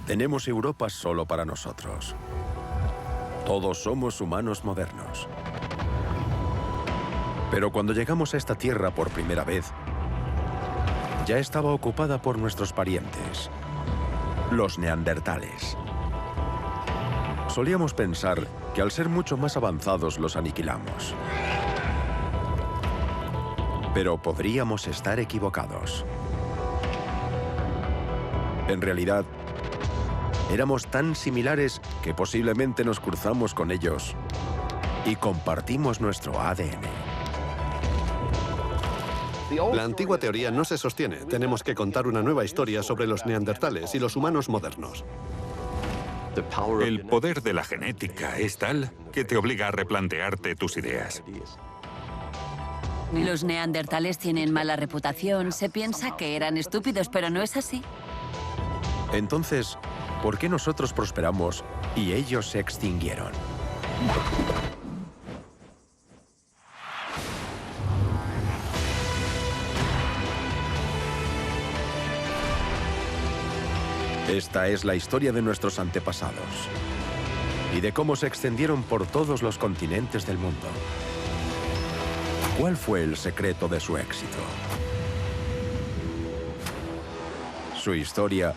Tenemos Europa solo para nosotros. Todos somos humanos modernos. Pero cuando llegamos a esta tierra por primera vez, ya estaba ocupada por nuestros parientes, los neandertales. Solíamos pensar que al ser mucho más avanzados los aniquilamos. Pero podríamos estar equivocados. En realidad, éramos tan similares que posiblemente nos cruzamos con ellos y compartimos nuestro ADN. La antigua teoría no se sostiene. Tenemos que contar una nueva historia sobre los neandertales y los humanos modernos. El poder de la genética es tal que te obliga a replantearte tus ideas. Los neandertales tienen mala reputación. Se piensa que eran estúpidos, pero no es así. Entonces, ¿por qué nosotros prosperamos y ellos se extinguieron? Esta es la historia de nuestros antepasados y de cómo se extendieron por todos los continentes del mundo. ¿Cuál fue el secreto de su éxito? Su historia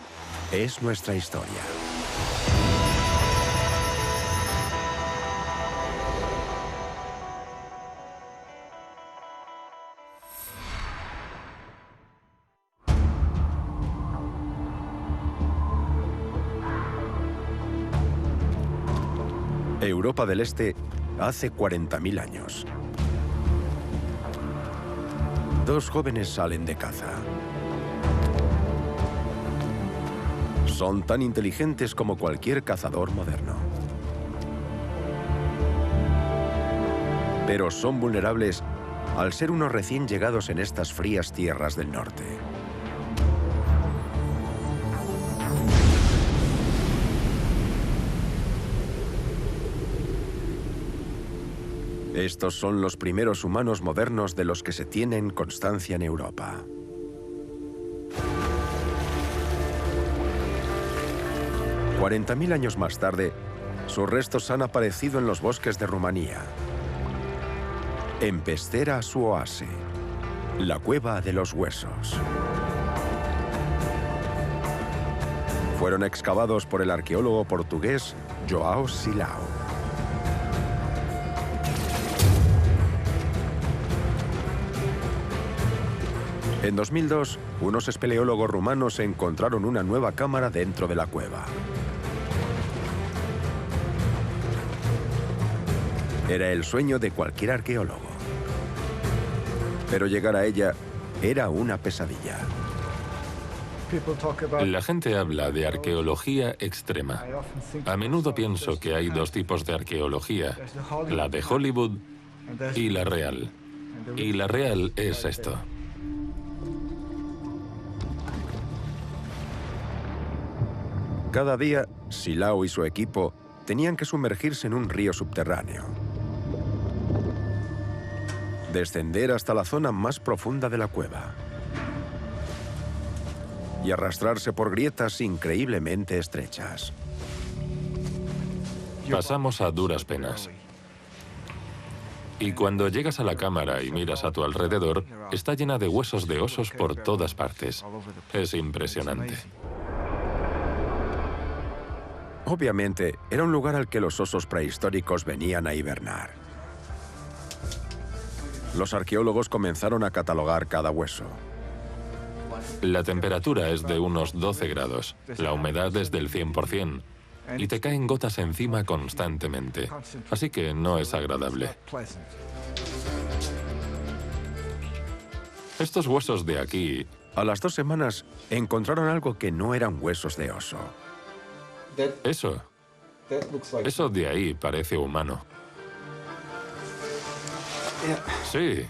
es nuestra historia. Europa del Este hace 40.000 años. Dos jóvenes salen de caza. Son tan inteligentes como cualquier cazador moderno. Pero son vulnerables al ser unos recién llegados en estas frías tierras del norte. Estos son los primeros humanos modernos de los que se tienen constancia en Europa. $40.000 años más tarde, sus restos han aparecido en los bosques de Rumanía. En Pestera Suoase, la cueva de los huesos. Fueron excavados por el arqueólogo portugués João Silao. En 2002, unos espeleólogos rumanos encontraron una nueva cámara dentro de la cueva. Era el sueño de cualquier arqueólogo. Pero llegar a ella era una pesadilla. La gente habla de arqueología extrema. A menudo pienso que hay dos tipos de arqueología, la de Hollywood y la real. Y la real es esto. Cada día, Silao y su equipo tenían que sumergirse en un río subterráneo. Descender hasta la zona más profunda de la cueva. Y arrastrarse por grietas increíblemente estrechas. Pasamos a duras penas. Y cuando llegas a la cámara y miras a tu alrededor, está llena de huesos de osos por todas partes. Es impresionante. Obviamente, era un lugar al que los osos prehistóricos venían a hibernar. Los arqueólogos comenzaron a catalogar cada hueso. La temperatura es de unos 12 grados, la humedad es del 100%, y te caen gotas encima constantemente, así que no es agradable. Estos huesos de aquí... A las 2 semanas, encontraron algo que no eran huesos de oso. Eso de ahí parece humano. Sí.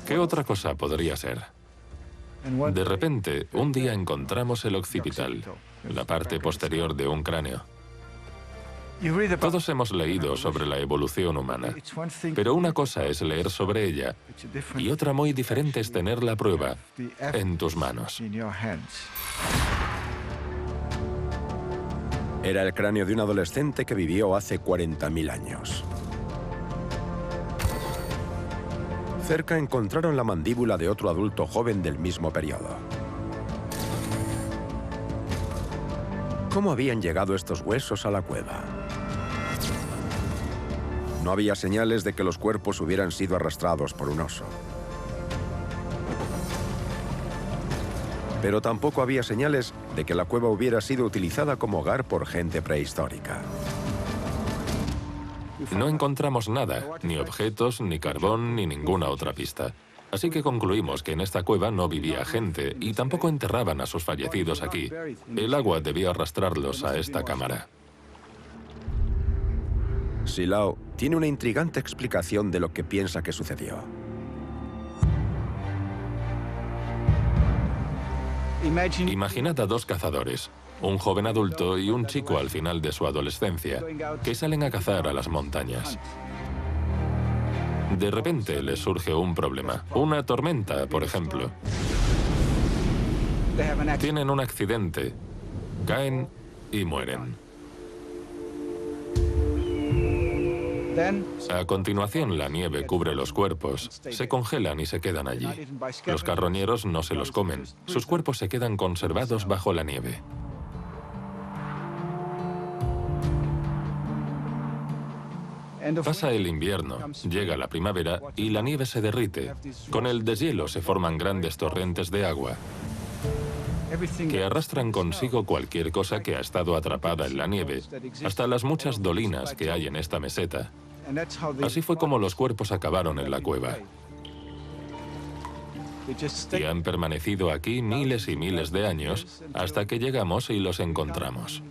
¿Qué otra cosa podría ser? De repente, un día encontramos el occipital, la parte posterior de un cráneo. Todos hemos leído sobre la evolución humana, pero una cosa es leer sobre ella y otra muy diferente es tener la prueba en tus manos. Era el cráneo de un adolescente que vivió hace 40.000 años. Cerca encontraron la mandíbula de otro adulto joven del mismo periodo. ¿Cómo habían llegado estos huesos a la cueva? No había señales de que los cuerpos hubieran sido arrastrados por un oso. Pero tampoco había señales de que la cueva hubiera sido utilizada como hogar por gente prehistórica. No encontramos nada, ni objetos, ni carbón, ni ninguna otra pista. Así que concluimos que en esta cueva no vivía gente y tampoco enterraban a sus fallecidos aquí. El agua debía arrastrarlos a esta cámara. Silao tiene una intrigante explicación de lo que piensa que sucedió. Imaginad a dos cazadores, un joven adulto y un chico al final de su adolescencia, que salen a cazar a las montañas. De repente les surge un problema, una tormenta, por ejemplo. Tienen un accidente, caen y mueren. A continuación, la nieve cubre los cuerpos, se congelan y se quedan allí. Los carroñeros no se los comen, sus cuerpos se quedan conservados bajo la nieve. Pasa el invierno, llega la primavera y la nieve se derrite. Con el deshielo se forman grandes torrentes de agua que arrastran consigo cualquier cosa que ha estado atrapada en la nieve, hasta las muchas dolinas que hay en esta meseta. Así fue como los cuerpos acabaron en la cueva. Y han permanecido aquí miles y miles de años hasta que llegamos y los encontramos.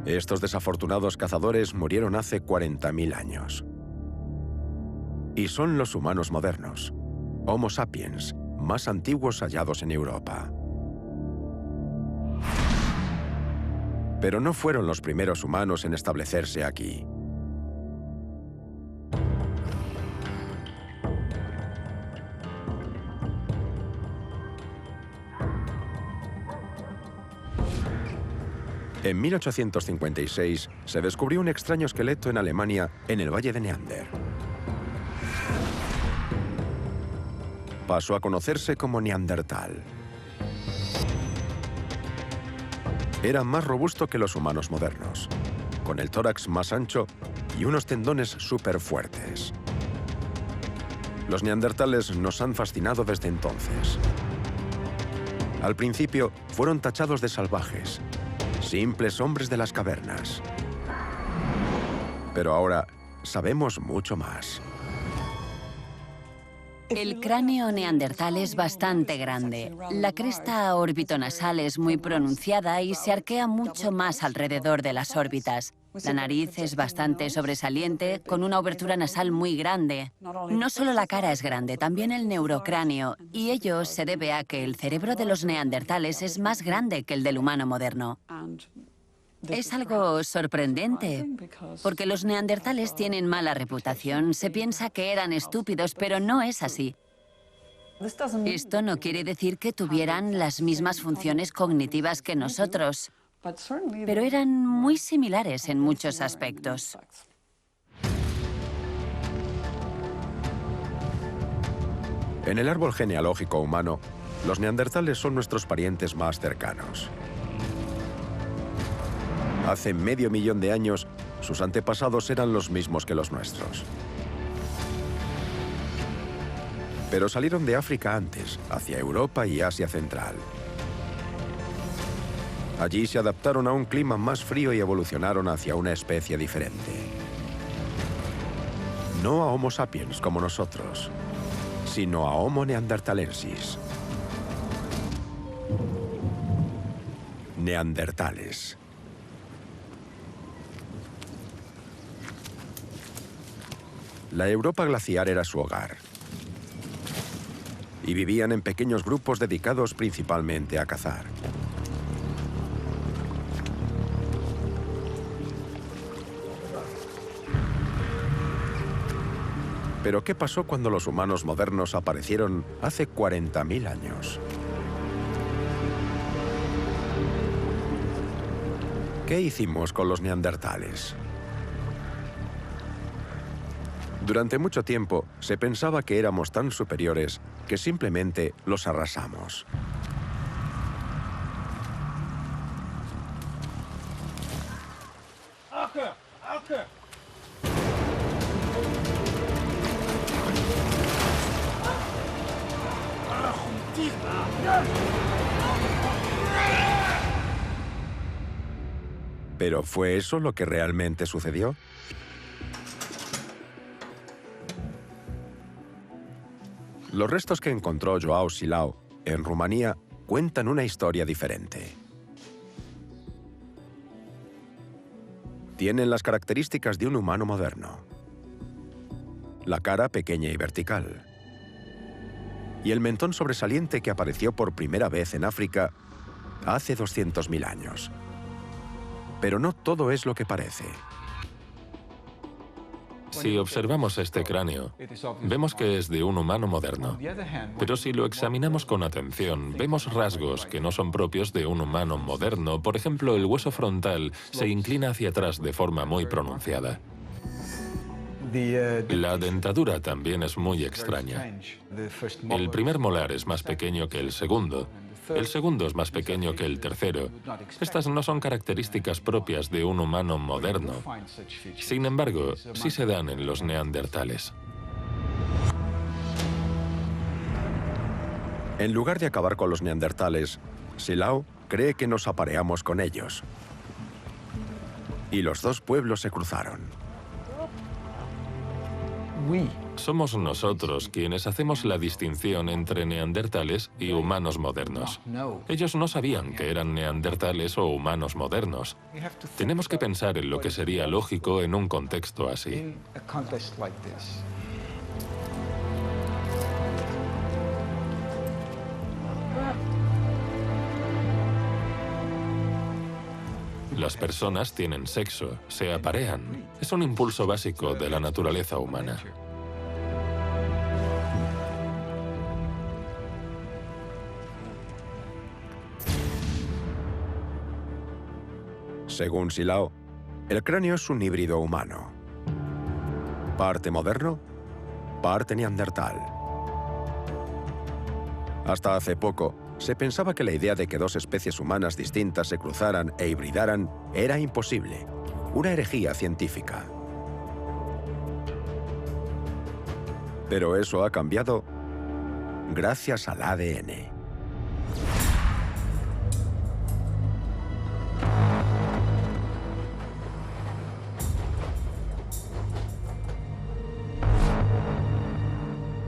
Estos desafortunados cazadores murieron hace 40.000 años. Y son los humanos modernos, Homo sapiens, más antiguos hallados en Europa. Pero no fueron los primeros humanos en establecerse aquí. En 1856 se descubrió un extraño esqueleto en Alemania, en el Valle de Neander. Pasó a conocerse como Neandertal. Era más robusto que los humanos modernos, con el tórax más ancho y unos tendones súper fuertes. Los neandertales nos han fascinado desde entonces. Al principio fueron tachados de salvajes, simples hombres de las cavernas. Pero ahora sabemos mucho más. El cráneo neandertal es bastante grande. La cresta orbitonasal es muy pronunciada y se arquea mucho más alrededor de las órbitas. La nariz es bastante sobresaliente, con una abertura nasal muy grande. No solo la cara es grande, también el neurocráneo, y ello se debe a que el cerebro de los neandertales es más grande que el del humano moderno. Es algo sorprendente, porque los neandertales tienen mala reputación. Se piensa que eran estúpidos, pero no es así. Esto no quiere decir que tuvieran las mismas funciones cognitivas que nosotros, pero eran muy similares en muchos aspectos. En el árbol genealógico humano, los neandertales son nuestros parientes más cercanos. Hace medio millón de años, sus antepasados eran los mismos que los nuestros. Pero salieron de África antes, hacia Europa y Asia Central. Allí se adaptaron a un clima más frío y evolucionaron hacia una especie diferente. No a Homo sapiens como nosotros, sino a Homo neanderthalensis. Neandertales. La Europa glaciar era su hogar. Y vivían en pequeños grupos dedicados principalmente a cazar. Pero ¿qué pasó cuando los humanos modernos aparecieron hace 40.000 años? ¿Qué hicimos con los neandertales? Durante mucho tiempo se pensaba que éramos tan superiores que simplemente los arrasamos. ¿Pero fue eso lo que realmente sucedió? Los restos que encontró Joao Silao en Rumanía cuentan una historia diferente. Tienen las características de un humano moderno. La cara pequeña y vertical. Y el mentón sobresaliente que apareció por primera vez en África hace 200.000 años. Pero no todo es lo que parece. Si observamos este cráneo, vemos que es de un humano moderno. Pero si lo examinamos con atención, vemos rasgos que no son propios de un humano moderno. Por ejemplo, el hueso frontal se inclina hacia atrás de forma muy pronunciada. La dentadura también es muy extraña. El primer molar es más pequeño que el segundo. El segundo es más pequeño que el tercero. Estas no son características propias de un humano moderno. Sin embargo, sí se dan en los neandertales. En lugar de acabar con los neandertales, Silao cree que nos apareamos con ellos. Y los dos pueblos se cruzaron. Somos nosotros quienes hacemos la distinción entre neandertales y humanos modernos. Ellos no sabían que eran neandertales o humanos modernos. Tenemos que pensar en lo que sería lógico en un contexto así. Las personas tienen sexo, se aparean. Es un impulso básico de la naturaleza humana. Según Silao, el cráneo es un híbrido humano. Parte moderno, parte neandertal. Hasta hace poco, se pensaba que la idea de que dos especies humanas distintas se cruzaran e hibridaran era imposible, una herejía científica. Pero eso ha cambiado gracias al ADN.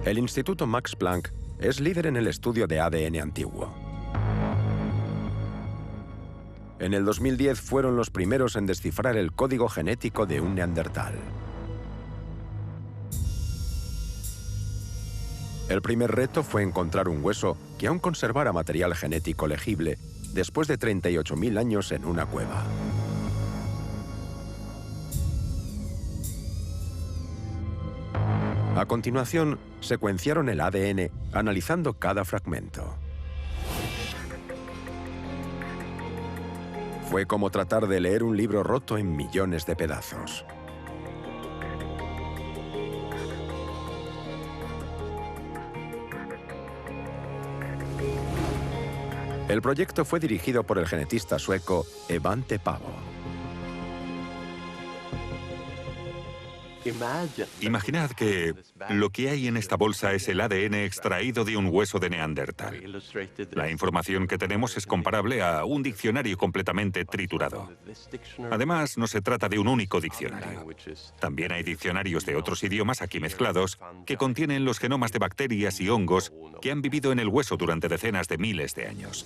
El Instituto Max Planck es líder en el estudio de ADN antiguo. En el 2010 fueron los primeros en descifrar el código genético de un neandertal. El primer reto fue encontrar un hueso que aún conservara material genético legible después de 38.000 años en una cueva. A continuación, secuenciaron el ADN analizando cada fragmento. Fue como tratar de leer un libro roto en millones de pedazos. El proyecto fue dirigido por el genetista sueco Evante Pavo. Imaginad que lo que hay en esta bolsa es el ADN extraído de un hueso de neandertal. La información que tenemos es comparable a un diccionario completamente triturado. Además, no se trata de un único diccionario. También hay diccionarios de otros idiomas aquí mezclados que contienen los genomas de bacterias y hongos que han vivido en el hueso durante decenas de miles de años.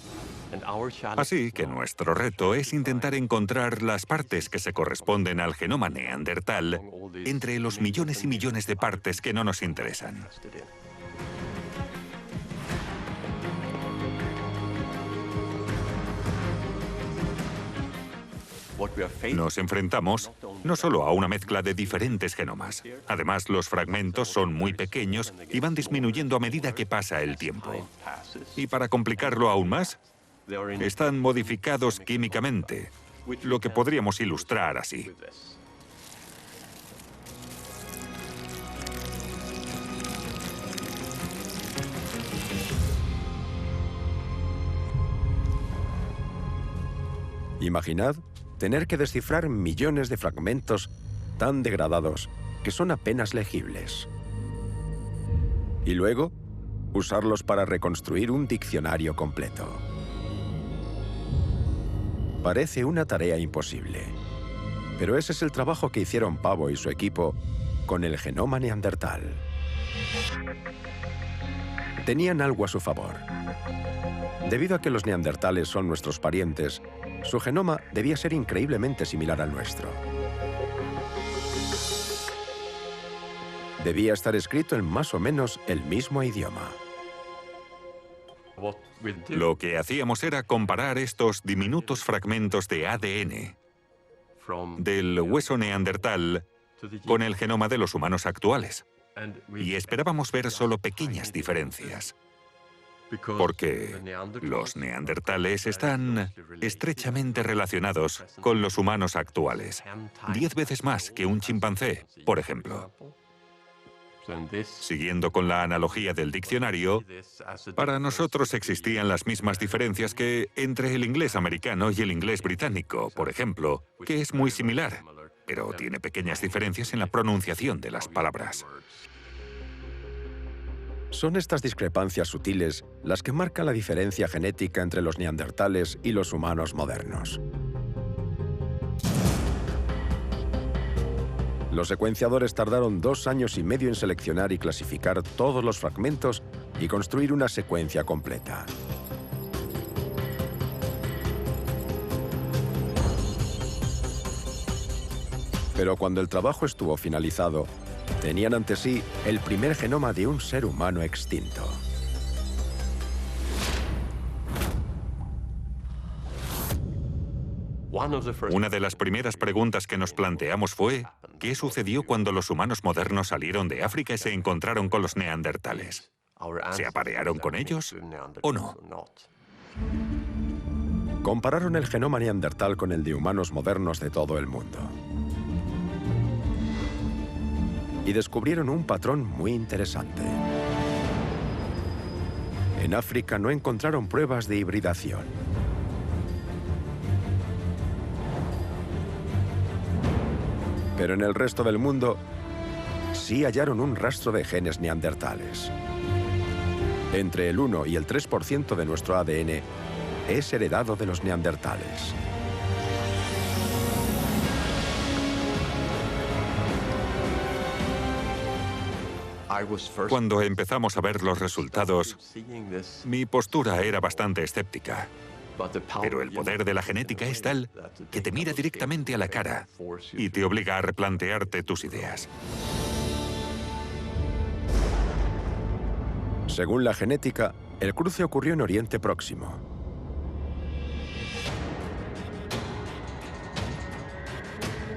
Así que nuestro reto es intentar encontrar las partes que se corresponden al genoma neandertal entre los millones y millones de partes que no nos interesan. Nos enfrentamos no solo a una mezcla de diferentes genomas. Además, los fragmentos son muy pequeños y van disminuyendo a medida que pasa el tiempo. Y para complicarlo aún más, están modificados químicamente, lo que podríamos ilustrar así. Imaginad tener que descifrar millones de fragmentos tan degradados que son apenas legibles. Y luego, usarlos para reconstruir un diccionario completo. Parece una tarea imposible, pero ese es el trabajo que hicieron Pavo y su equipo con el genoma neandertal. Tenían algo a su favor. Debido a que los neandertales son nuestros parientes, su genoma debía ser increíblemente similar al nuestro. Debía estar escrito en más o menos el mismo idioma. Lo que hacíamos era comparar estos diminutos fragmentos de ADN del hueso neandertal con el genoma de los humanos actuales. Y esperábamos ver solo pequeñas diferencias. Porque los neandertales están estrechamente relacionados con los humanos actuales. 10 veces más que un chimpancé, por ejemplo. Siguiendo con la analogía del diccionario, para nosotros existían las mismas diferencias que entre el inglés americano y el inglés británico, por ejemplo, que es muy similar, pero tiene pequeñas diferencias en la pronunciación de las palabras. Son estas discrepancias sutiles las que marcan la diferencia genética entre los neandertales y los humanos modernos. Los secuenciadores tardaron 2 años y medio en seleccionar y clasificar todos los fragmentos y construir una secuencia completa. Pero cuando el trabajo estuvo finalizado, tenían ante sí el primer genoma de un ser humano extinto. Una de las primeras preguntas que nos planteamos fue ¿qué sucedió cuando los humanos modernos salieron de África y se encontraron con los neandertales? ¿Se aparearon con ellos o no? Compararon el genoma neandertal con el de humanos modernos de todo el mundo. Y descubrieron un patrón muy interesante. En África no encontraron pruebas de hibridación. Pero en el resto del mundo sí hallaron un rastro de genes neandertales. Entre el 1 y el 3% de nuestro ADN es heredado de los neandertales. Cuando empezamos a ver los resultados, mi postura era bastante escéptica. Pero el poder de la genética es tal que te mira directamente a la cara y te obliga a replantearte tus ideas. Según la genética, el cruce ocurrió en Oriente Próximo.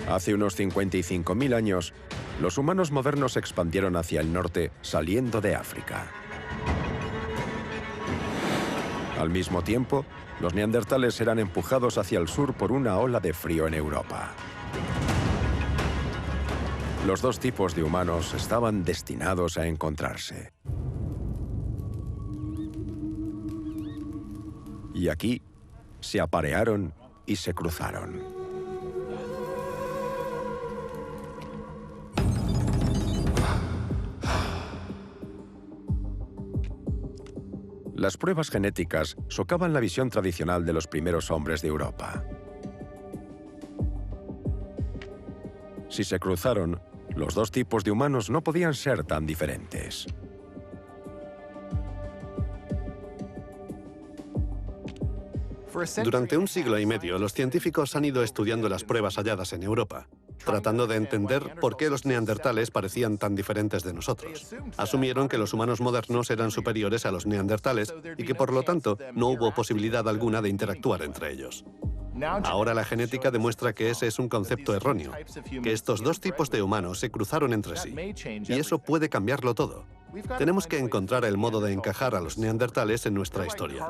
Hace unos 55.000 años, los humanos modernos se expandieron hacia el norte, saliendo de África. Al mismo tiempo, los neandertales eran empujados hacia el sur por una ola de frío en Europa. Los dos tipos de humanos estaban destinados a encontrarse. Y aquí se aparearon y se cruzaron. Las pruebas genéticas socavan la visión tradicional de los primeros hombres de Europa. Si se cruzaron, los dos tipos de humanos no podían ser tan diferentes. Durante un siglo y medio, los científicos han ido estudiando las pruebas halladas en Europa, tratando de entender por qué los neandertales parecían tan diferentes de nosotros. Asumieron que los humanos modernos eran superiores a los neandertales y que, por lo tanto, no hubo posibilidad alguna de interactuar entre ellos. Ahora la genética demuestra que ese es un concepto erróneo, que estos dos tipos de humanos se cruzaron entre sí. Y eso puede cambiarlo todo. Tenemos que encontrar el modo de encajar a los neandertales en nuestra historia.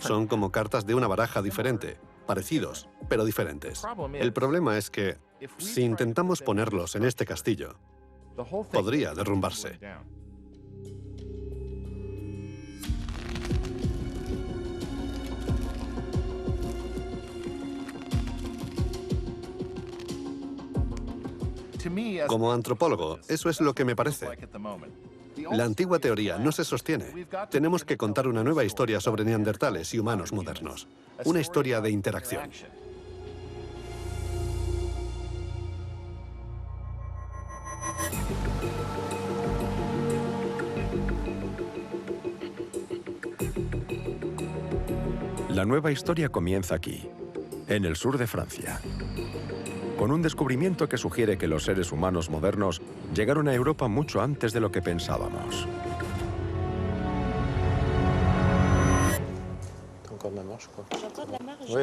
Son como cartas de una baraja diferente, parecidos, pero diferentes. El problema es que, si intentamos ponerlos en este castillo, podría derrumbarse. Como antropólogo, eso es lo que me parece. La antigua teoría no se sostiene. Tenemos que contar una nueva historia sobre neandertales y humanos modernos. Una historia de interacción. La nueva historia comienza aquí, en el sur de Francia, con un descubrimiento que sugiere que los seres humanos modernos llegaron a Europa mucho antes de lo que pensábamos.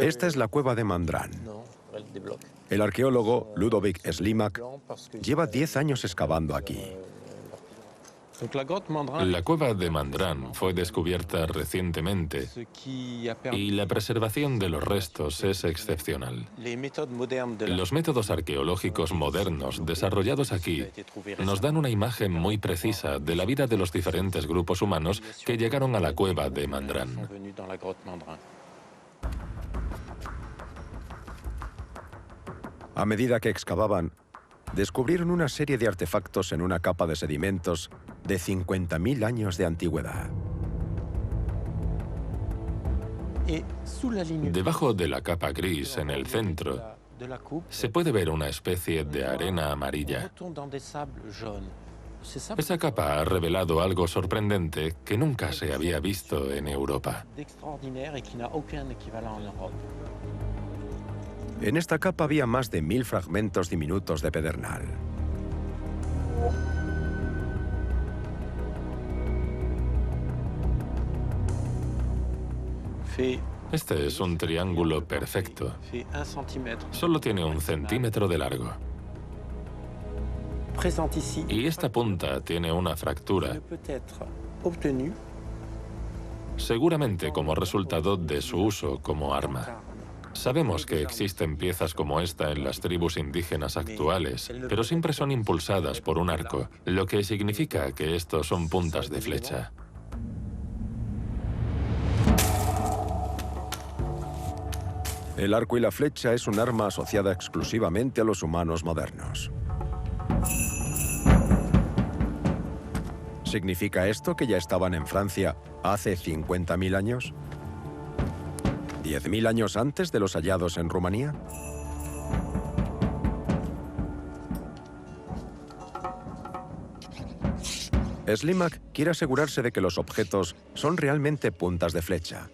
Esta es la cueva de Mandran. El arqueólogo Ludovic Slimak lleva 10 años excavando aquí. La cueva de Mandran fue descubierta recientemente y la preservación de los restos es excepcional. Los métodos arqueológicos modernos desarrollados aquí nos dan una imagen muy precisa de la vida de los diferentes grupos humanos que llegaron a la cueva de Mandran. A medida que excavaban, descubrieron una serie de artefactos en una capa de sedimentos de 50.000 años de antigüedad. Debajo de la capa gris en el centro se puede ver una especie de arena amarilla. Esa capa ha revelado algo sorprendente que nunca se había visto en Europa. En esta capa había más de 1000 fragmentos diminutos de pedernal. Este es un triángulo perfecto. Solo tiene 1 centímetro de largo. Y esta punta tiene una fractura, seguramente como resultado de su uso como arma. Sabemos que existen piezas como esta en las tribus indígenas actuales, pero siempre son impulsadas por un arco, lo que significa que estos son puntas de flecha. El arco y la flecha es un arma asociada exclusivamente a los humanos modernos. ¿Significa esto que ya estaban en Francia hace 50.000 años? ¿10.000 años antes de los hallados en Rumanía? Slimak quiere asegurarse de que los objetos son realmente puntas de flecha,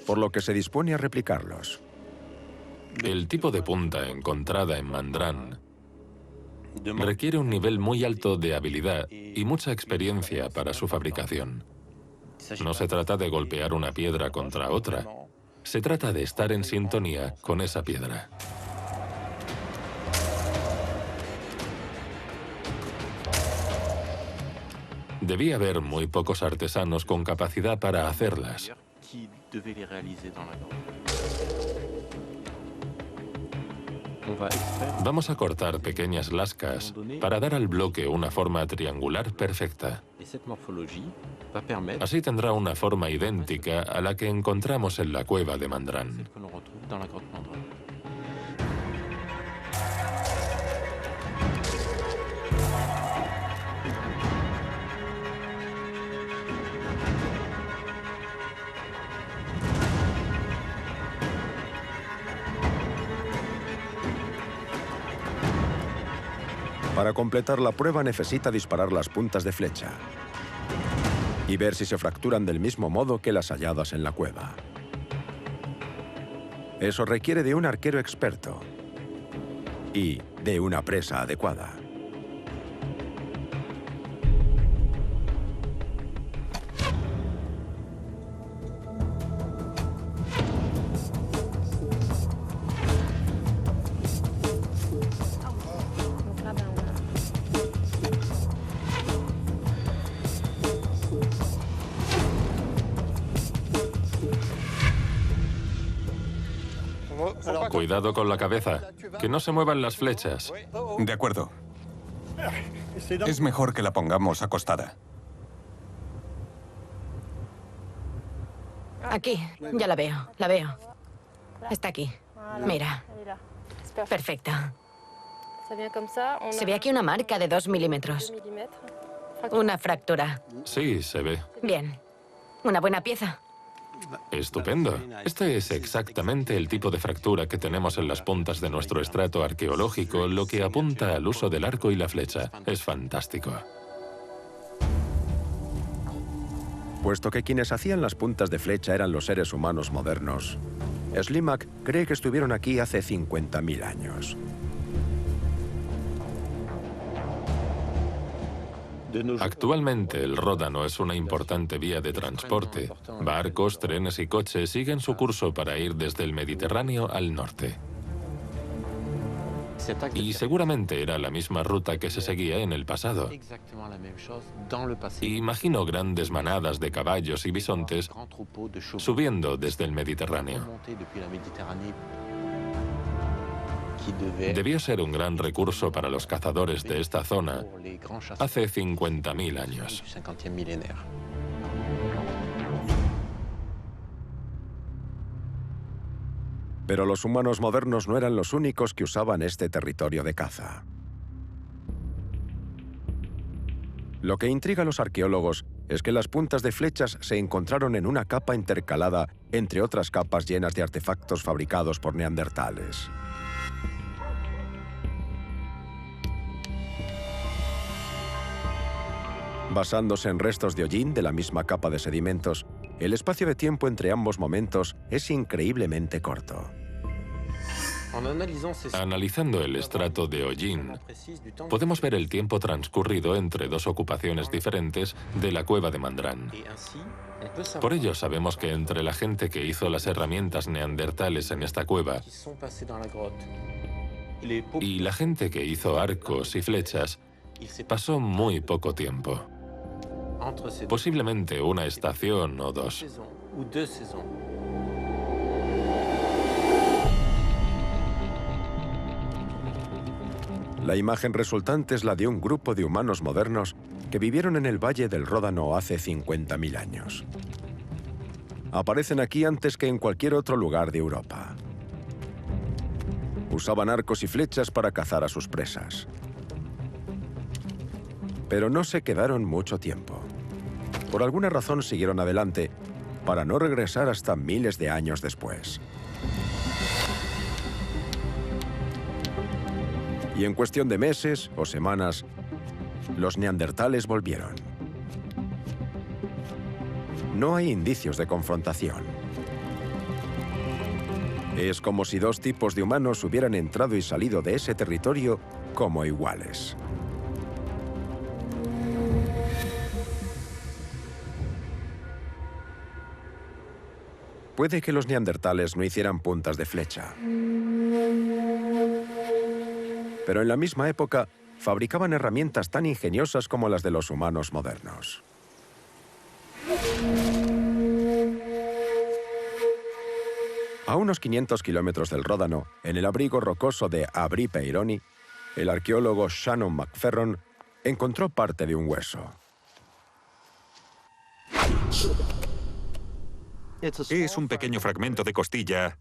por lo que se dispone a replicarlos. El tipo de punta encontrada en Mandran requiere un nivel muy alto de habilidad y mucha experiencia para su fabricación. No se trata de golpear una piedra contra otra. Se trata de estar en sintonía con esa piedra. Debía haber muy pocos artesanos con capacidad para hacerlas. Vamos a cortar pequeñas lascas para dar al bloque una forma triangular perfecta. Así tendrá una forma idéntica a la que encontramos en la cueva de Mandran. Para completar la prueba necesita disparar las puntas de flecha y ver si se fracturan del mismo modo que las halladas en la cueva. Eso requiere de un arquero experto y de una presa adecuada. Cuidado con la cabeza, que no se muevan las flechas. De acuerdo. Es mejor que la pongamos acostada. Aquí, ya la veo, la veo. Está aquí. Mira. Perfecta. Se ve aquí una marca de 2 milímetros. Una fractura. Sí, se ve. Bien. Una buena pieza. Estupendo. Este es exactamente el tipo de fractura que tenemos en las puntas de nuestro estrato arqueológico, lo que apunta al uso del arco y la flecha. Es fantástico. Puesto que quienes hacían las puntas de flecha eran los seres humanos modernos, Slimak cree que estuvieron aquí hace 50.000 años. Actualmente el Ródano es una importante vía de transporte. Barcos, trenes y coches siguen su curso para ir desde el Mediterráneo al norte. Y seguramente era la misma ruta que se seguía en el pasado. Imagino grandes manadas de caballos y bisontes subiendo desde el Mediterráneo. Debió ser un gran recurso para los cazadores de esta zona hace 50.000 años. Pero los humanos modernos no eran los únicos que usaban este territorio de caza. Lo que intriga a los arqueólogos es que las puntas de flechas se encontraron en una capa intercalada entre otras capas llenas de artefactos fabricados por neandertales. Basándose en restos de hollín de la misma capa de sedimentos, el espacio de tiempo entre ambos momentos es increíblemente corto. Analizando el estrato de hollín, podemos ver el tiempo transcurrido entre dos ocupaciones diferentes de la cueva de Mandrán. Por ello sabemos que entre la gente que hizo las herramientas neandertales en esta cueva y la gente que hizo arcos y flechas, pasó muy poco tiempo. Posiblemente una estación o dos. La imagen resultante es la de un grupo de humanos modernos que vivieron en el Valle del Ródano hace 50.000 años. Aparecen aquí antes que en cualquier otro lugar de Europa. Usaban arcos y flechas para cazar a sus presas. Pero no se quedaron mucho tiempo. Por alguna razón siguieron adelante para no regresar hasta miles de años después. Y en cuestión de meses o semanas, los neandertales volvieron. No hay indicios de confrontación. Es como si dos tipos de humanos hubieran entrado y salido de ese territorio como iguales. Puede que los neandertales no hicieran puntas de flecha. Pero en la misma época, fabricaban herramientas tan ingeniosas como las de los humanos modernos. A unos 500 kilómetros del Ródano, en el abrigo rocoso de Abri Peironi, el arqueólogo Shannon McFerron encontró parte de un hueso. Es un pequeño fragmento de costilla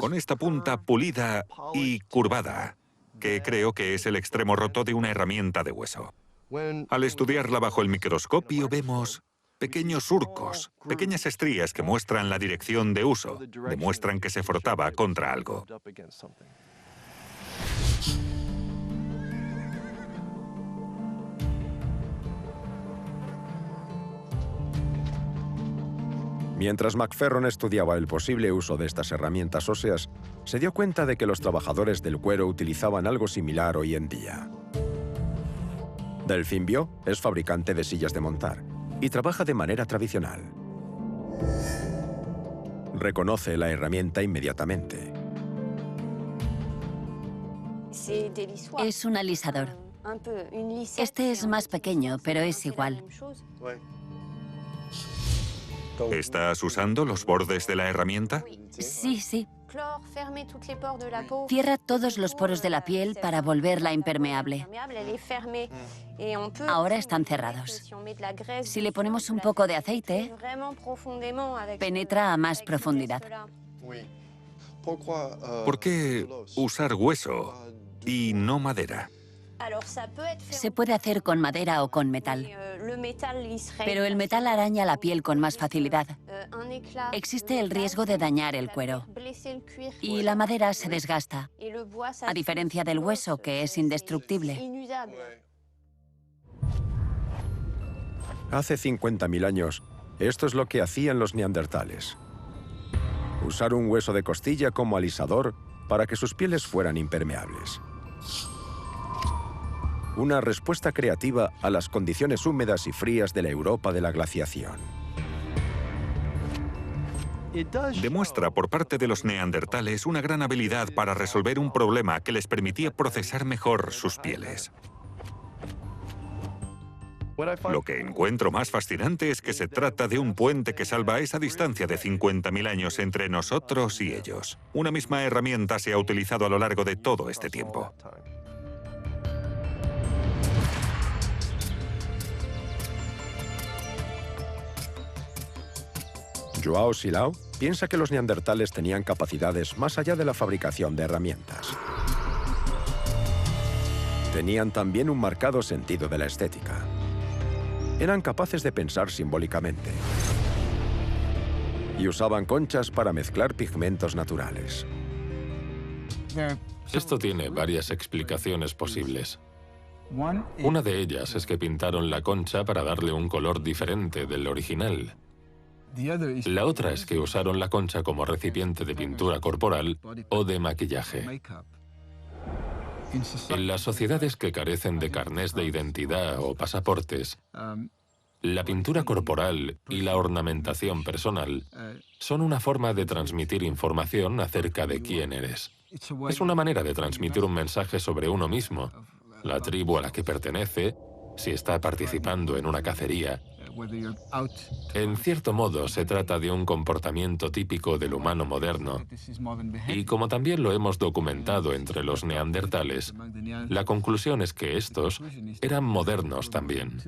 con esta punta pulida y curvada, que creo que es el extremo roto de una herramienta de hueso. Al estudiarla bajo el microscopio vemos pequeños surcos, pequeñas estrías que muestran la dirección de uso, demuestran que se frotaba contra algo. Mientras McFerron estudiaba el posible uso de estas herramientas óseas, se dio cuenta de que los trabajadores del cuero utilizaban algo similar hoy en día. Delphine Bio es fabricante de sillas de montar y trabaja de manera tradicional. Reconoce la herramienta inmediatamente. Es un alisador. Este es más pequeño, pero es igual. ¿Estás usando los bordes de la herramienta? Sí, sí. Cierra todos los poros de la piel para volverla impermeable. Ahora están cerrados. Si le ponemos un poco de aceite, penetra a más profundidad. ¿Por qué usar hueso y no madera? Se puede hacer con madera o con metal, pero el metal araña la piel con más facilidad. Existe el riesgo de dañar el cuero y la madera se desgasta, a diferencia del hueso, que es indestructible. Hace 50.000 años, esto es lo que hacían los neandertales. Usar un hueso de costilla como alisador para que sus pieles fueran impermeables. Una respuesta creativa a las condiciones húmedas y frías de la Europa de la glaciación. Demuestra por parte de los neandertales una gran habilidad para resolver un problema que les permitía procesar mejor sus pieles. Lo que encuentro más fascinante es que se trata de un puente que salva esa distancia de 50.000 años entre nosotros y ellos. Una misma herramienta se ha utilizado a lo largo de todo este tiempo. Joao Silao piensa que los neandertales tenían capacidades más allá de la fabricación de herramientas. Tenían también un marcado sentido de la estética. Eran capaces de pensar simbólicamente. Y usaban conchas para mezclar pigmentos naturales. Esto tiene varias explicaciones posibles. Una de ellas es que pintaron la concha para darle un color diferente del original. La otra es que usaron la concha como recipiente de pintura corporal o de maquillaje. En las sociedades que carecen de carnés de identidad o pasaportes, la pintura corporal y la ornamentación personal son una forma de transmitir información acerca de quién eres. Es una manera de transmitir un mensaje sobre uno mismo, la tribu a la que pertenece, si está participando en una cacería. En cierto modo, se trata de un comportamiento típico del humano moderno. Y como también lo hemos documentado entre los neandertales, la conclusión es que estos eran modernos también.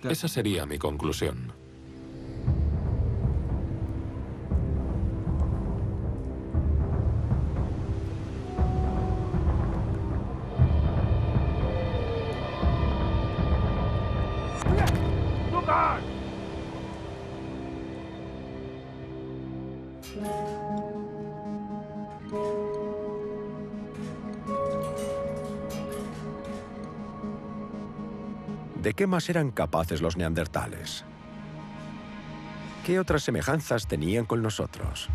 Esa sería mi conclusión. ¿De qué más eran capaces los neandertales? ¿Qué otras semejanzas tenían con nosotros?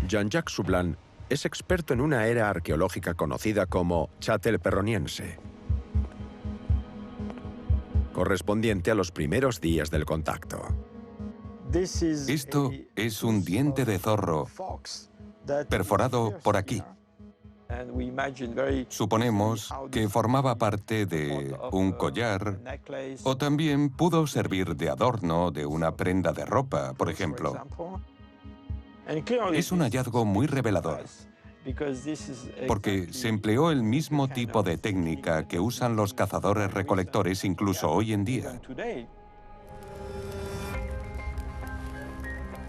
Jean-Jacques Soublin es experto en una era arqueológica conocida como Châtel-Perroniense, correspondiente a los primeros días del contacto. Esto es un diente de zorro perforado por aquí. Suponemos que formaba parte de un collar o también pudo servir de adorno de una prenda de ropa, por ejemplo. Es un hallazgo muy revelador, porque se empleó el mismo tipo de técnica que usan los cazadores-recolectores incluso hoy en día.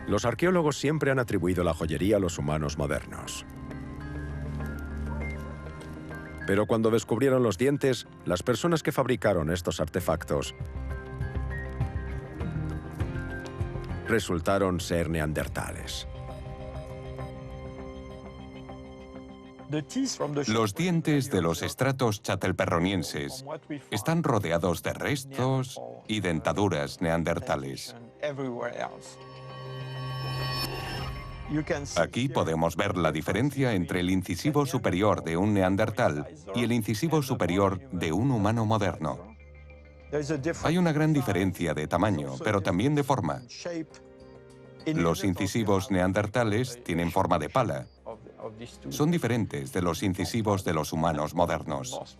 Los arqueólogos siempre han atribuido la joyería a los humanos modernos. Pero cuando descubrieron los dientes, las personas que fabricaron estos artefactos resultaron ser neandertales. Los dientes de los estratos châtel-perronienses están rodeados de restos y dentaduras neandertales. Aquí podemos ver la diferencia entre el incisivo superior de un neandertal y el incisivo superior de un humano moderno. Hay una gran diferencia de tamaño, pero también de forma. Los incisivos neandertales tienen forma de pala. Son diferentes de los incisivos de los humanos modernos.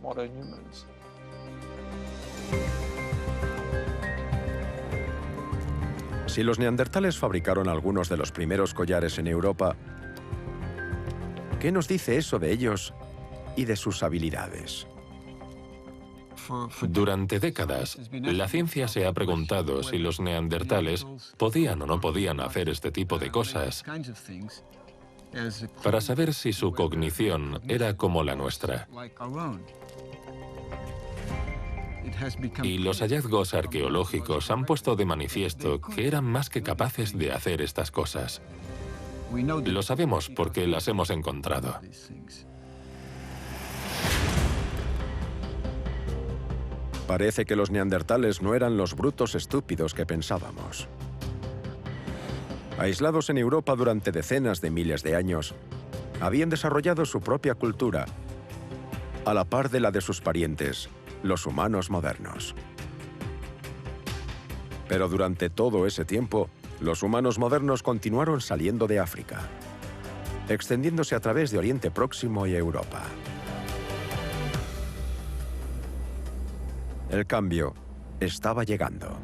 Si los neandertales fabricaron algunos de los primeros collares en Europa, ¿qué nos dice eso de ellos y de sus habilidades? Durante décadas, la ciencia se ha preguntado si los neandertales podían o no podían hacer este tipo de cosas para saber si su cognición era como la nuestra. Y los hallazgos arqueológicos han puesto de manifiesto que eran más que capaces de hacer estas cosas. Lo sabemos porque las hemos encontrado. Parece que los neandertales no eran los brutos estúpidos que pensábamos. Aislados en Europa durante decenas de miles de años, habían desarrollado su propia cultura, a la par de la de sus parientes, los humanos modernos. Pero durante todo ese tiempo, los humanos modernos continuaron saliendo de África, extendiéndose a través de Oriente Próximo y Europa. El cambio estaba llegando.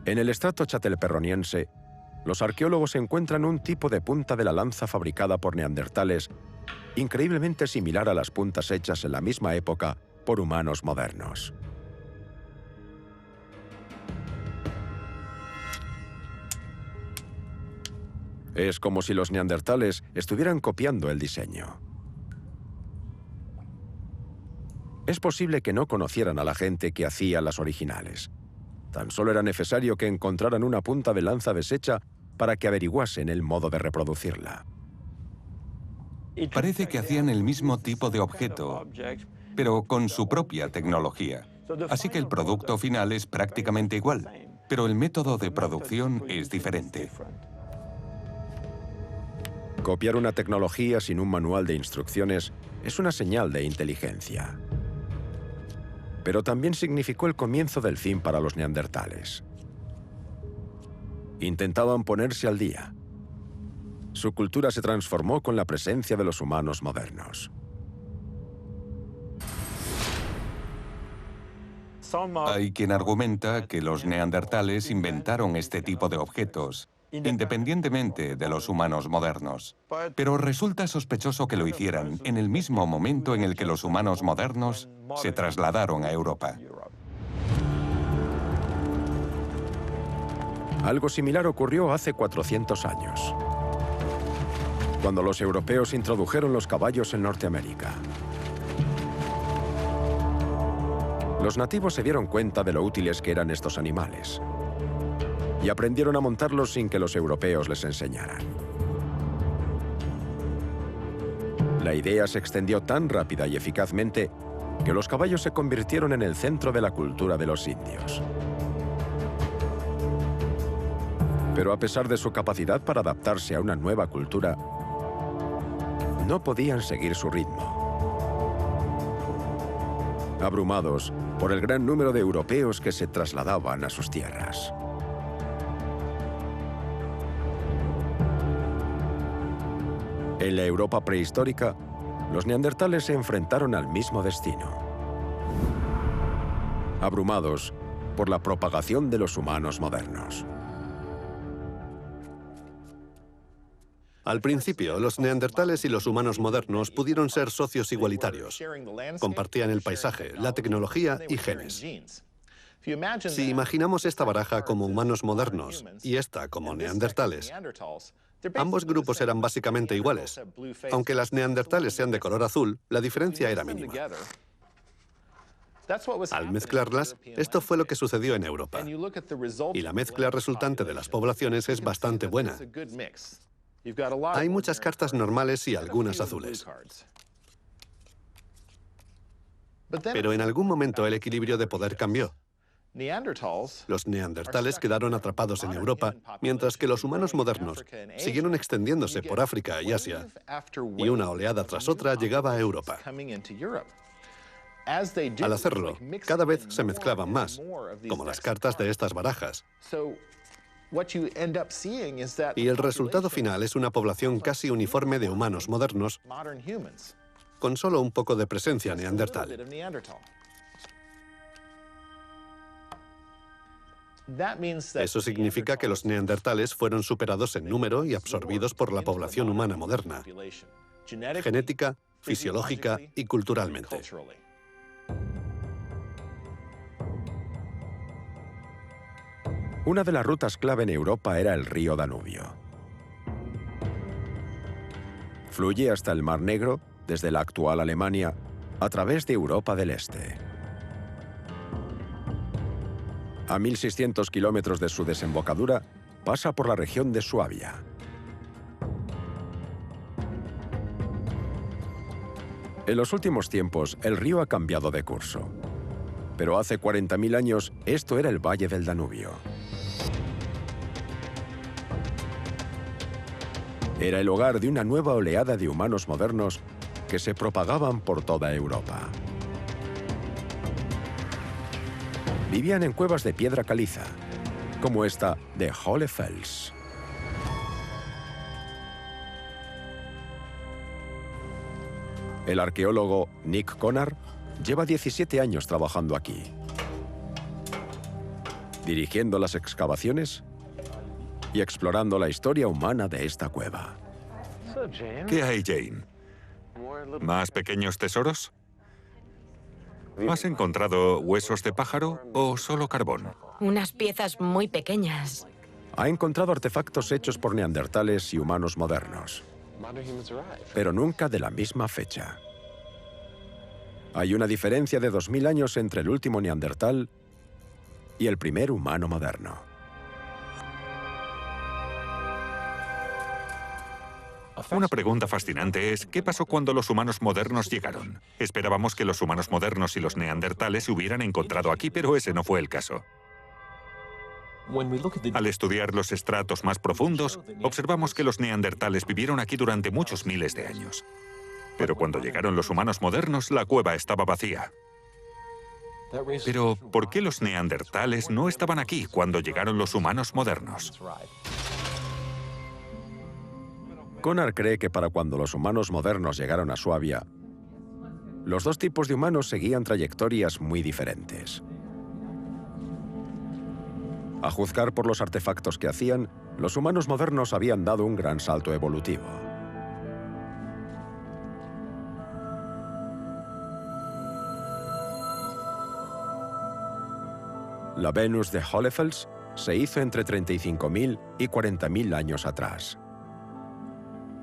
En el estrato chatelperroniense, los arqueólogos encuentran un tipo de punta de la lanza fabricada por neandertales increíblemente similar a las puntas hechas en la misma época por humanos modernos. Es como si los neandertales estuvieran copiando el diseño. Es posible que no conocieran a la gente que hacía las originales. Tan solo era necesario que encontraran una punta de lanza deshecha para que averiguasen el modo de reproducirla. Parece que hacían el mismo tipo de objeto, pero con su propia tecnología. Así que el producto final es prácticamente igual, pero el método de producción es diferente. Copiar una tecnología sin un manual de instrucciones es una señal de inteligencia. Pero también significó el comienzo del fin para los neandertales. Intentaban ponerse al día. Su cultura se transformó con la presencia de los humanos modernos. Hay quien argumenta que los neandertales inventaron este tipo de objetos, independientemente de los humanos modernos. Pero resulta sospechoso que lo hicieran en el mismo momento en el que los humanos modernos se trasladaron a Europa. Algo similar ocurrió hace 400 años, cuando los europeos introdujeron los caballos en Norteamérica. Los nativos se dieron cuenta de lo útiles que eran estos animales y aprendieron a montarlos sin que los europeos les enseñaran. La idea se extendió tan rápida y eficazmente que los caballos se convirtieron en el centro de la cultura de los indios. Pero a pesar de su capacidad para adaptarse a una nueva cultura, no podían seguir su ritmo. Abrumados por el gran número de europeos que se trasladaban a sus tierras. En la Europa prehistórica, los neandertales se enfrentaron al mismo destino. Abrumados por la propagación de los humanos modernos. Al principio, los neandertales y los humanos modernos pudieron ser socios igualitarios. Compartían el paisaje, la tecnología y genes. Si imaginamos esta baraja como humanos modernos y esta como neandertales, ambos grupos eran básicamente iguales. Aunque las neandertales sean de color azul, la diferencia era mínima. Al mezclarlas, esto fue lo que sucedió en Europa. Y la mezcla resultante de las poblaciones es bastante buena. Hay muchas cartas normales y algunas azules. Pero en algún momento el equilibrio de poder cambió. Los neandertales quedaron atrapados en Europa, mientras que los humanos modernos siguieron extendiéndose por África y Asia, y una oleada tras otra llegaba a Europa. Al hacerlo, cada vez se mezclaban más, como las cartas de estas barajas. Y el resultado final es una población casi uniforme de humanos modernos, con solo un poco de presencia neandertal. Eso significa que los neandertales fueron superados en número y absorbidos por la población humana moderna, genética, fisiológica y culturalmente. Una de las rutas clave en Europa era el río Danubio. Fluye hasta el Mar Negro, desde la actual Alemania, a través de Europa del Este. A 1.600 kilómetros de su desembocadura, pasa por la región de Suabia. En los últimos tiempos, el río ha cambiado de curso. Pero hace 40.000 años, esto era el Valle del Danubio. Era el hogar de una nueva oleada de humanos modernos que se propagaban por toda Europa. Vivían en cuevas de piedra caliza, como esta de Hohlefels. El arqueólogo Nick Konar lleva 17 años trabajando aquí, dirigiendo las excavaciones y explorando la historia humana de esta cueva. ¿Qué hay, Jane? ¿Más pequeños tesoros? ¿Has encontrado huesos de pájaro o solo carbón? Unas piezas muy pequeñas. Ha encontrado artefactos hechos por neandertales y humanos modernos, pero nunca de la misma fecha. Hay una diferencia de 2000 años entre el último neandertal y el primer humano moderno. Una pregunta fascinante es, ¿qué pasó cuando los humanos modernos llegaron? Esperábamos que los humanos modernos y los neandertales se hubieran encontrado aquí, pero ese no fue el caso. Al estudiar los estratos más profundos, observamos que los neandertales vivieron aquí durante muchos miles de años. Pero cuando llegaron los humanos modernos, la cueva estaba vacía. Pero, ¿por qué los neandertales no estaban aquí cuando llegaron los humanos modernos? Konar cree que para cuando los humanos modernos llegaron a Suabia, los dos tipos de humanos seguían trayectorias muy diferentes. A juzgar por los artefactos que hacían, los humanos modernos habían dado un gran salto evolutivo. La Venus de Hohlefels se hizo entre 35.000 y 40.000 años atrás.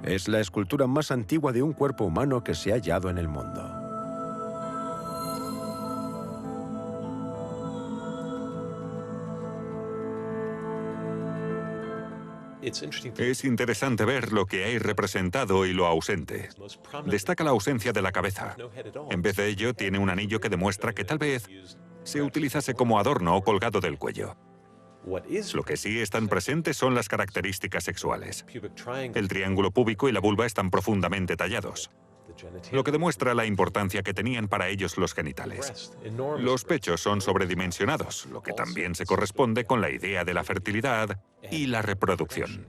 Es la escultura más antigua de un cuerpo humano que se ha hallado en el mundo. Es interesante ver lo que hay representado y lo ausente. Destaca la ausencia de la cabeza. En vez de ello, tiene un anillo que demuestra que tal vez se utilizase como adorno o colgado del cuello. Lo que sí están presentes son las características sexuales. El triángulo púbico y la vulva están profundamente tallados, lo que demuestra la importancia que tenían para ellos los genitales. Los pechos son sobredimensionados, lo que también se corresponde con la idea de la fertilidad y la reproducción.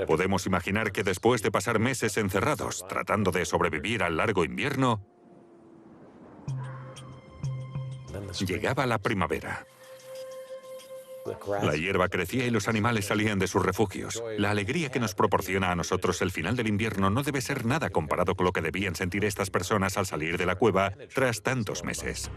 Podemos imaginar que después de pasar meses encerrados, tratando de sobrevivir al largo invierno, llegaba la primavera. La hierba crecía y los animales salían de sus refugios. La alegría que nos proporciona a nosotros el final del invierno no debe ser nada comparado con lo que debían sentir estas personas al salir de la cueva tras tantos meses.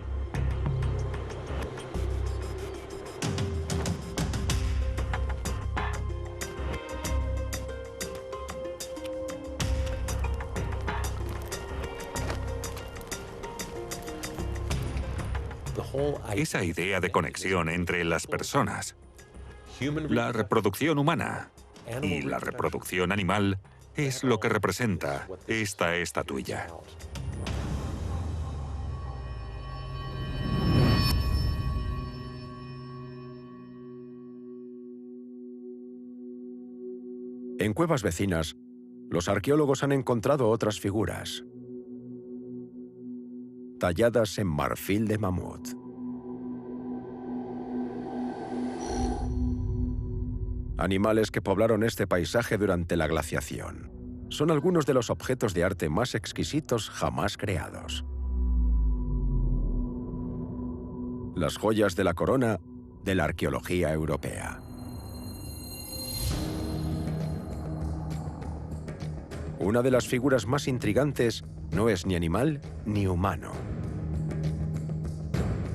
Esa idea de conexión entre las personas, la reproducción humana y la reproducción animal, es lo que representa esta estatuilla. En cuevas vecinas, los arqueólogos han encontrado otras figuras, talladas en marfil de mamut. Animales que poblaron este paisaje durante la glaciación. Son algunos de los objetos de arte más exquisitos jamás creados. las joyas de la corona de la arqueología europea. Una de las figuras más intrigantes no es ni animal ni humano,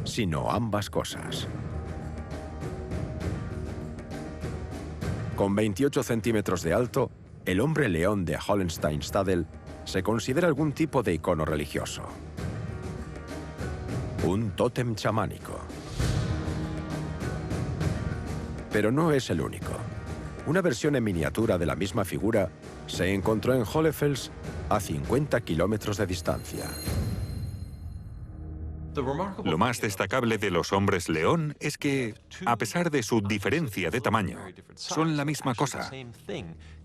sino ambas cosas. Con 28 centímetros de alto, el hombre león de Hohenstein-Städel se considera algún tipo de icono religioso. Un tótem chamánico. Pero no es el único. Una versión en miniatura de la misma figura se encontró en Hohlefels a 50 kilómetros de distancia. Lo más destacable de los hombres león es que, a pesar de su diferencia de tamaño, son la misma cosa.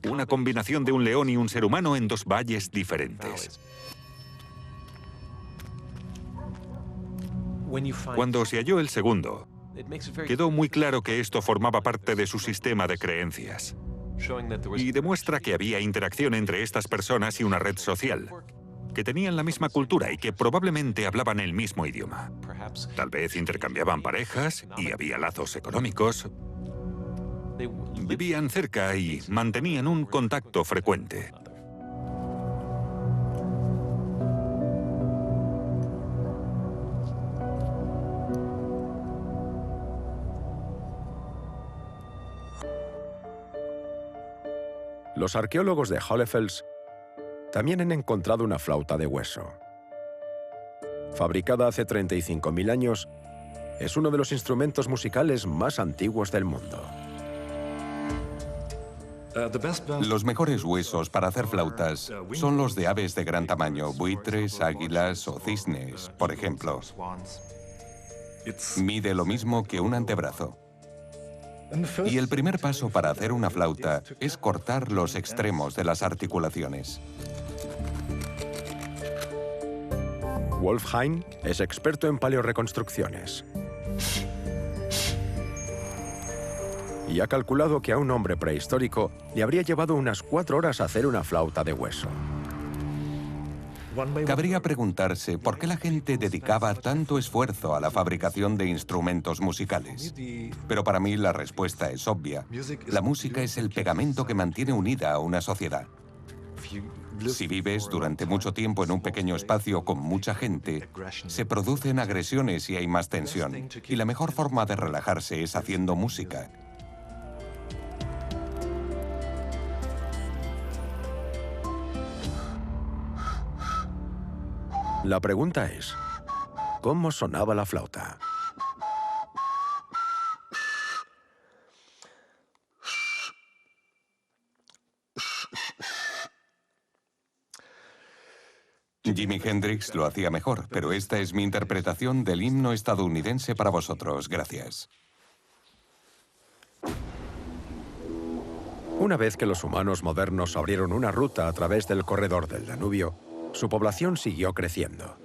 Una combinación de un león y un ser humano en dos valles diferentes. Cuando se halló el segundo, quedó muy claro que esto formaba parte de su sistema de creencias. Y demuestra que había interacción entre estas personas y una red social, que tenían la misma cultura y que probablemente hablaban el mismo idioma. Tal vez intercambiaban parejas y había lazos económicos. Vivían cerca y mantenían un contacto frecuente. Los arqueólogos de Hohlefels también han encontrado una flauta de hueso. Fabricada hace 35.000 años, es uno de los instrumentos musicales más antiguos del mundo. Los mejores huesos para hacer flautas son los de aves de gran tamaño, buitres, águilas o cisnes, por ejemplo. Mide lo mismo que un antebrazo. Y el primer paso para hacer una flauta es cortar los extremos de las articulaciones. Wolf Hein es experto en paleorreconstrucciones y ha calculado que a un hombre prehistórico le habría llevado unas 4 horas hacer una flauta de hueso. Cabría preguntarse por qué la gente dedicaba tanto esfuerzo a la fabricación de instrumentos musicales. Pero para mí la respuesta es obvia. La música es el pegamento que mantiene unida a una sociedad. Si vives durante mucho tiempo en un pequeño espacio con mucha gente, se producen agresiones y hay más tensión. Y la mejor forma de relajarse es haciendo música. La pregunta es, ¿cómo sonaba la flauta? Jimi Hendrix lo hacía mejor, pero esta es mi interpretación del himno estadounidense para vosotros. Gracias. Una vez que los humanos modernos abrieron una ruta a través del corredor del Danubio, su población siguió creciendo.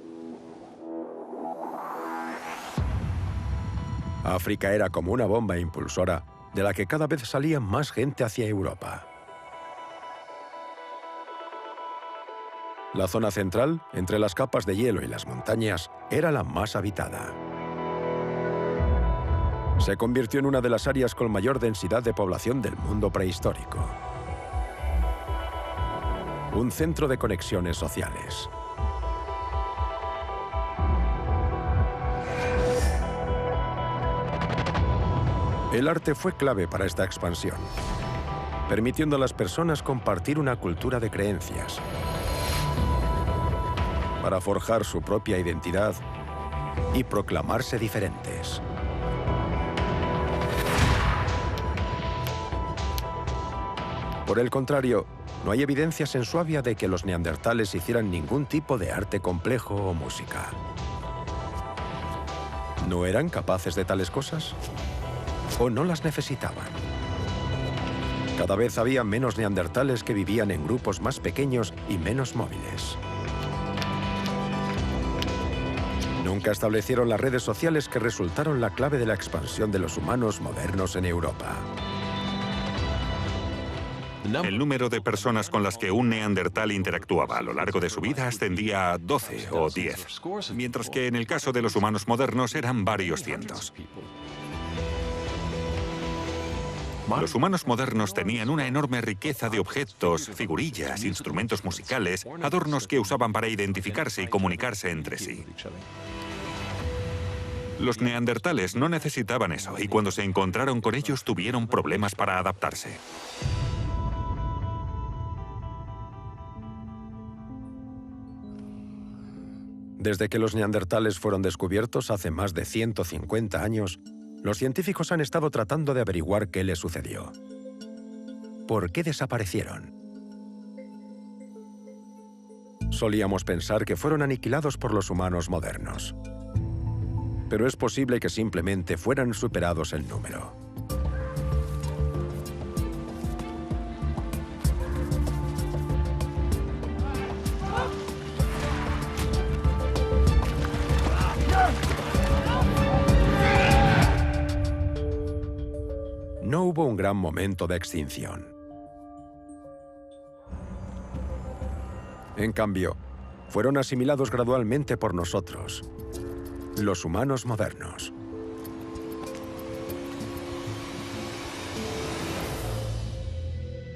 África era como una bomba impulsora de la que cada vez salía más gente hacia Europa. La zona central, entre las capas de hielo y las montañas, era la más habitada. Se convirtió en una de las áreas con mayor densidad de población del mundo prehistórico. Un centro de conexiones sociales. El arte fue clave para esta expansión, permitiendo a las personas compartir una cultura de creencias, para forjar su propia identidad y proclamarse diferentes. Por el contrario, no hay evidencia sensuaria de que los neandertales hicieran ningún tipo de arte complejo o música. ¿No eran capaces de tales cosas? ¿O no las necesitaban? Cada vez había menos neandertales que vivían en grupos más pequeños y menos móviles. Nunca establecieron las redes sociales que resultaron la clave de la expansión de los humanos modernos en Europa. El número de personas con las que un neandertal interactuaba a lo largo de su vida ascendía a 12 o 10, mientras que en el caso de los humanos modernos eran varios cientos. Los humanos modernos tenían una enorme riqueza de objetos, figurillas, instrumentos musicales, adornos que usaban para identificarse y comunicarse entre sí. Los neandertales no necesitaban eso y cuando se encontraron con ellos tuvieron problemas para adaptarse. Desde que los neandertales fueron descubiertos hace más de 150 años, los científicos han estado tratando de averiguar qué les sucedió. ¿Por qué desaparecieron? Solíamos pensar que fueron aniquilados por los humanos modernos. Pero es posible que simplemente fueran superados en número. No hubo un gran momento de extinción. En cambio, fueron asimilados gradualmente por nosotros, los humanos modernos.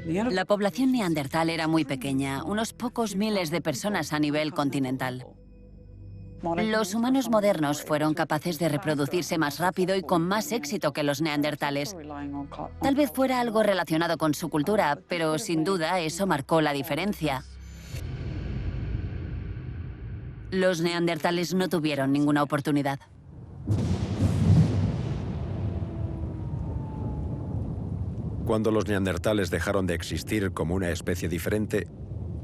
La población neandertal era muy pequeña, unos pocos miles de personas a nivel continental. Los humanos modernos fueron capaces de reproducirse más rápido y con más éxito que los neandertales. Tal vez fuera algo relacionado con su cultura, pero sin duda eso marcó la diferencia. Los neandertales no tuvieron ninguna oportunidad. Cuando los neandertales dejaron de existir como una especie diferente,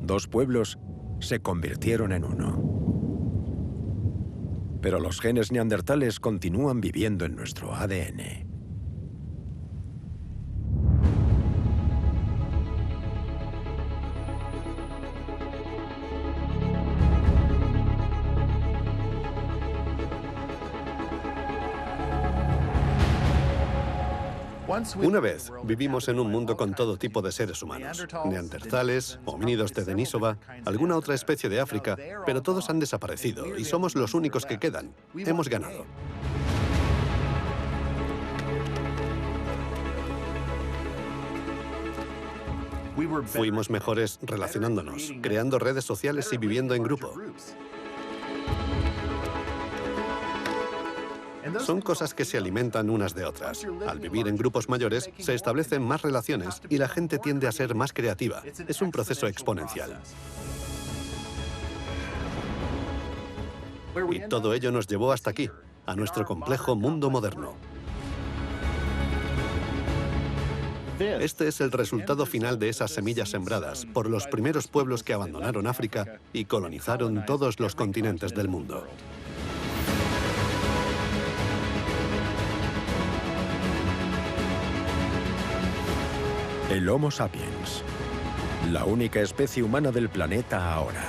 dos pueblos se convirtieron en uno. Pero los genes neandertales continúan viviendo en nuestro ADN. Una vez vivimos en un mundo con todo tipo de seres humanos. Neandertales, homínidos de Denisova, alguna otra especie de África, pero todos han desaparecido y somos los únicos que quedan. Hemos ganado. Fuimos mejores relacionándonos, creando redes sociales y viviendo en grupo. Son cosas que se alimentan unas de otras. Al vivir en grupos mayores, se establecen más relaciones y la gente tiende a ser más creativa. Es un proceso exponencial. Y todo ello nos llevó hasta aquí, a nuestro complejo mundo moderno. Este es el resultado final de esas semillas sembradas por los primeros pueblos que abandonaron África y colonizaron todos los continentes del mundo. El Homo sapiens, la única especie humana del planeta ahora.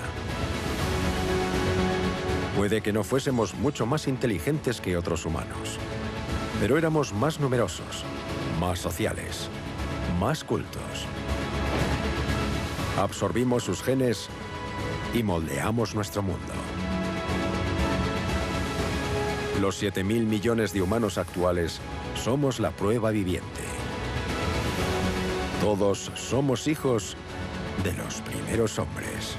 Puede que no fuésemos mucho más inteligentes que otros humanos, pero éramos más numerosos, más sociales, más cultos. Absorbimos sus genes y moldeamos nuestro mundo. Los 7.000 millones de humanos actuales somos la prueba viviente. Todos somos hijos de los primeros hombres.